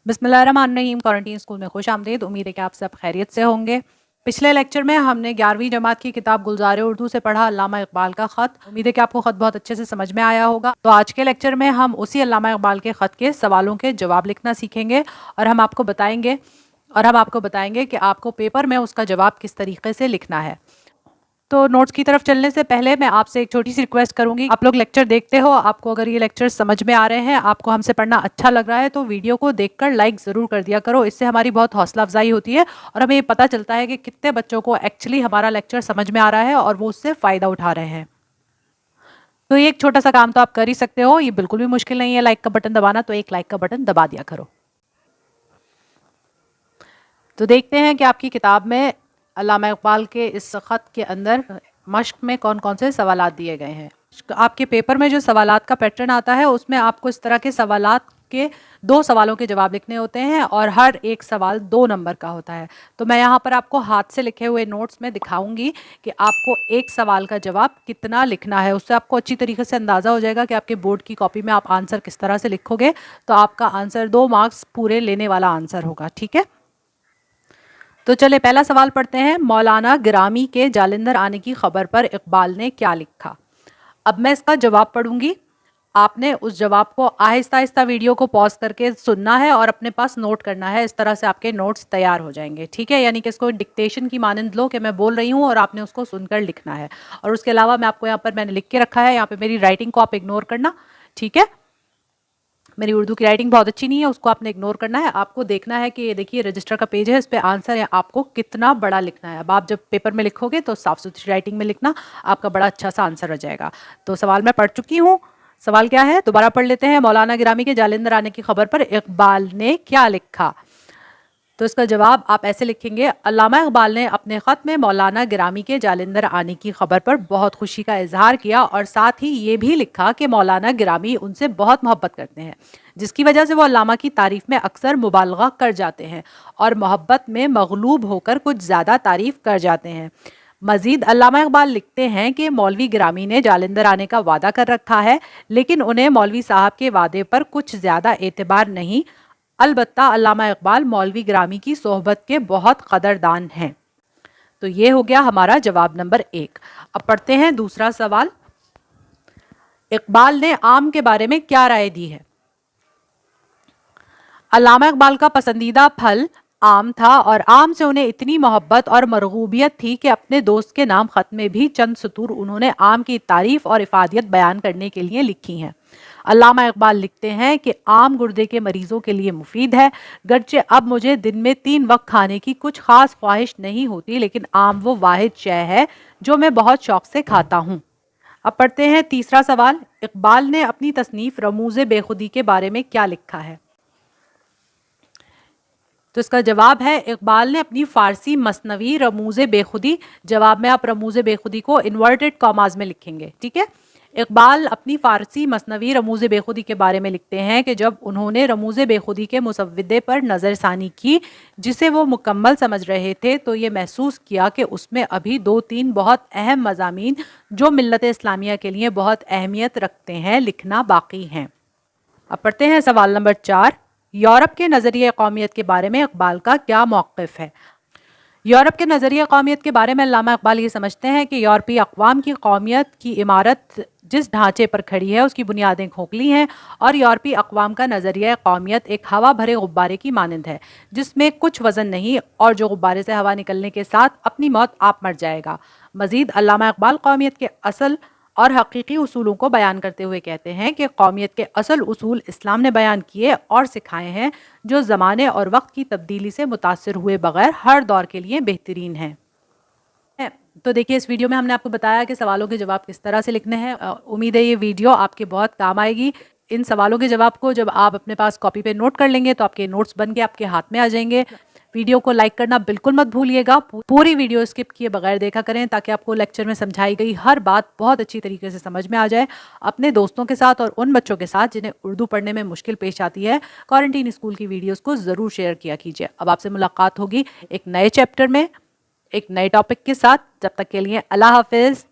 बिस्मिल्लाहिर्रहमानिर्रहीम। Quarantine school में खुश आमदीद। उम्मीद है कि आप सब खैरियत से होंगे। पिछले लेक्चर में हमने 11वीं जमात की किताब गुलज़ार उर्दू से पढ़ा अल्लामा इकबाल का ख़त। उम्मीद है कि आपको ख़त बहुत अच्छे से समझ में आया होगा। तो आज के लेक्चर में हम उसी अल्लामा इकबाल के ख़त के सवालों के जवाब लिखना सीखेंगे और हम आपको बताएंगे कि आपको पेपर में उसका जवाब किस तरीके से लिखना है। तो नोट्स की तरफ चलने से पहले मैं आपसे एक छोटी सी रिक्वेस्ट करूंगी। आप लोग लेक्चर देखते हो, आपको अगर ये लेक्चर समझ में आ रहे हैं, आपको हमसे पढ़ना अच्छा लग रहा है, तो वीडियो को देखकर लाइक ज़रूर कर दिया करो। इससे हमारी बहुत हौसला अफजाई होती है और हमें ये पता चलता है कि कितने बच्चों को एक्चुअली हमारा लेक्चर समझ में आ रहा है और वो उससे फ़ायदा उठा रहे हैं। तो ये एक छोटा सा काम तो आप कर ही सकते हो, ये बिल्कुल भी मुश्किल नहीं है लाइक का बटन दबाना। तो एक लाइक का बटन दबा दिया करो। तो देखते हैं कि आपकी किताब में अल्लामा इकबाल के इस ख़त के अंदर मश्क में कौन कौन से सवालात दिए गए हैं। आपके पेपर में जो सवालात का पैटर्न आता है उसमें आपको इस तरह के सवालात के 2 सवालों के जवाब लिखने होते हैं और हर एक सवाल 2 नंबर का होता है। तो मैं यहाँ पर आपको हाथ से लिखे हुए नोट्स में दिखाऊंगी कि आपको एक सवाल का जवाब कितना लिखना है। उससे आपको अच्छी तरीके से अंदाज़ा हो जाएगा कि आपके बोर्ड की कॉपी में आप आंसर किस तरह से लिखोगे। तो आपका आंसर 2 मार्क्स पूरे लेने वाला आंसर होगा। ठीक है, तो चले पहला सवाल पढ़ते हैं। मौलाना गिरामी के जालंधर आने की खबर पर इकबाल ने क्या लिखा। अब मैं इसका जवाब पढ़ूंगी, आपने उस जवाब को आहिस्ता आहिस्ता वीडियो को पॉज करके सुनना है और अपने पास नोट करना है। इस तरह से आपके नोट्स तैयार हो जाएंगे। ठीक है, यानी कि इसको डिक्टेशन की मानंद लो कि मैं बोल रही हूँ और आपने उसको सुनकर लिखना है। और उसके अलावा मैं आपको यहाँ पर मैंने लिख के रखा है, यहाँ पे मेरी राइटिंग को आप इग्नोर करना। ठीक है, मेरी उर्दू की राइटिंग बहुत अच्छी नहीं है, उसको आपने इग्नोर करना है। आपको देखना है कि ये देखिए रजिस्टर का पेज है, इस पे आंसर है, आपको कितना बड़ा लिखना है। अब आप जब पेपर में लिखोगे तो साफ सुथरी राइटिंग में लिखना, आपका बड़ा अच्छा सा आंसर हो जाएगा। तो सवाल मैं पढ़ चुकी हूँ। सवाल क्या है, दोबारा पढ़ लेते हैं। मौलाना गिरामी के जालंधर आने की खबर पर इकबाल ने क्या लिखा। तो इसका जवाब आप ऐसे लिखेंगे। अल्लामा इकबाल ने अपने ख़त में मौलाना गिरामी के जालंधर आने की खबर पर बहुत खुशी का इजहार किया और साथ ही ये भी लिखा कि मौलाना गिरामी उनसे बहुत मोहब्बत करते हैं, जिसकी वजह से वो अल्लामा की तारीफ़ में अक्सर मुबालगा कर जाते हैं और मोहब्बत में मगलूब होकर कुछ ज़्यादा तारीफ़ कर जाते हैं। मजीद अल्लामा इकबाल लिखते हैं कि मौलवी गिरामी ने जालंधर आने का वादा कर रखा है, लेकिन उन्हें मौलवी साहब के वादे पर कुछ ज़्यादा एतबार नहीं। अलबत्ता अल्लामा इकबाल मौलवी गिरामी की सोहबत के बहुत कदरदान हैं। तो ये हो गया हमारा जवाब नंबर 1। अब पढ़ते हैं दूसरा सवाल। इकबाल ने आम के बारे में क्या राय दी है। अल्लामा इकबाल का पसंदीदा फल आम था और आम से उन्हें इतनी मोहब्बत और मरगूबियत थी कि अपने दोस्त के नाम खत में भी चंद सतूर उन्होंने आम की तारीफ और इफादियत बयान करने के लिए लिखी हैं। अल्लामा इकबाल लिखते हैं कि आम गुर्दे के मरीजों के लिए मुफीद है। गर्चे अब मुझे दिन में 3 वक्त खाने की कुछ खास ख्वाहिश नहीं होती, लेकिन आम वो वाहिद शय है जो मैं बहुत शौक से खाता हूँ। अब पढ़ते हैं तीसरा सवाल। इकबाल ने अपनी तसनीफ रमूज़े बेखुदी के बारे में क्या लिखा है। तो इसका जवाब है इकबाल ने अपनी फारसी मसनवी रमूज़े बेखुदी, जवाब में आप रमूज़े बेखुदी को इन्वर्टेड कॉमाज में लिखेंगे। ठीक है, इकबाल अपनी फारसी मसनवी रमूज़े बेखुदी के बारे में लिखते हैं कि जब उन्होंने रमूज़े बेखुदी के मुसव्विदे पर नज़रसानी की, जिसे वो मुकम्मल समझ रहे थे, तो ये महसूस किया कि उसमें अभी 2-3 बहुत अहम मज़ामीन जो मिल्लत इस्लामिया के लिए बहुत अहमियत रखते हैं लिखना बाकी हैं। अब पढ़ते हैं सवाल नंबर 4। यूरोप के नज़रिए कौमियत के बारे में इकबाल का क्या मौक़िफ़ है। यूरोप के नज़रिए कौमियत के बारे में अल्लामा इकबाल ये समझते हैं कि यूरोपीय अक़वाम की कौमियत की इमारत जिस ढांचे पर खड़ी है उसकी बुनियादें खोखली हैं और यूरोपीय अक़वाम का नज़रिया कौमियत एक हवा भरे गुब्बारे की मानंद है, जिसमें कुछ वज़न नहीं और जो गुब्बारे से हवा निकलने के साथ अपनी मौत आप मर जाएगा। मज़ीद अल्लामा इकबाल कौमियत के असल और हकीकी उसूलों को बयान करते हुए कहते हैं कि कौमियत के असल उसूल इस्लाम ने बयान किए और सिखाए हैं, जो ज़माने और वक्त की तब्दीली से मुतासिर हुए बगैर हर दौर के लिए बेहतरीन हैं। तो देखिए, इस वीडियो में हमने आपको बताया कि सवालों के जवाब किस तरह से लिखने हैं। उम्मीद है ये वीडियो आपके बहुत काम आएगी। इन सवालों के जवाब को जब आप अपने पास कॉपी पे नोट कर लेंगे तो आपके नोट्स बन के आपके हाथ में आ जाएंगे। वीडियो को लाइक करना बिल्कुल मत भूलिएगा। पूरी वीडियो स्किप किए बगैर देखा करें ताकि आपको लेक्चर में समझाई गई हर बात बहुत अच्छी तरीके से समझ में आ जाए। अपने दोस्तों के साथ और उन बच्चों के साथ जिन्हें उर्दू पढ़ने में मुश्किल पेश आती है, क्वारंटीन स्कूल की वीडियोस को ज़रूर शेयर किया कीजिए। अब आपसे मुलाकात होगी एक नए चैप्टर में एक नए टॉपिक के साथ। जब तक के लिए अल्लाह हाफिज़।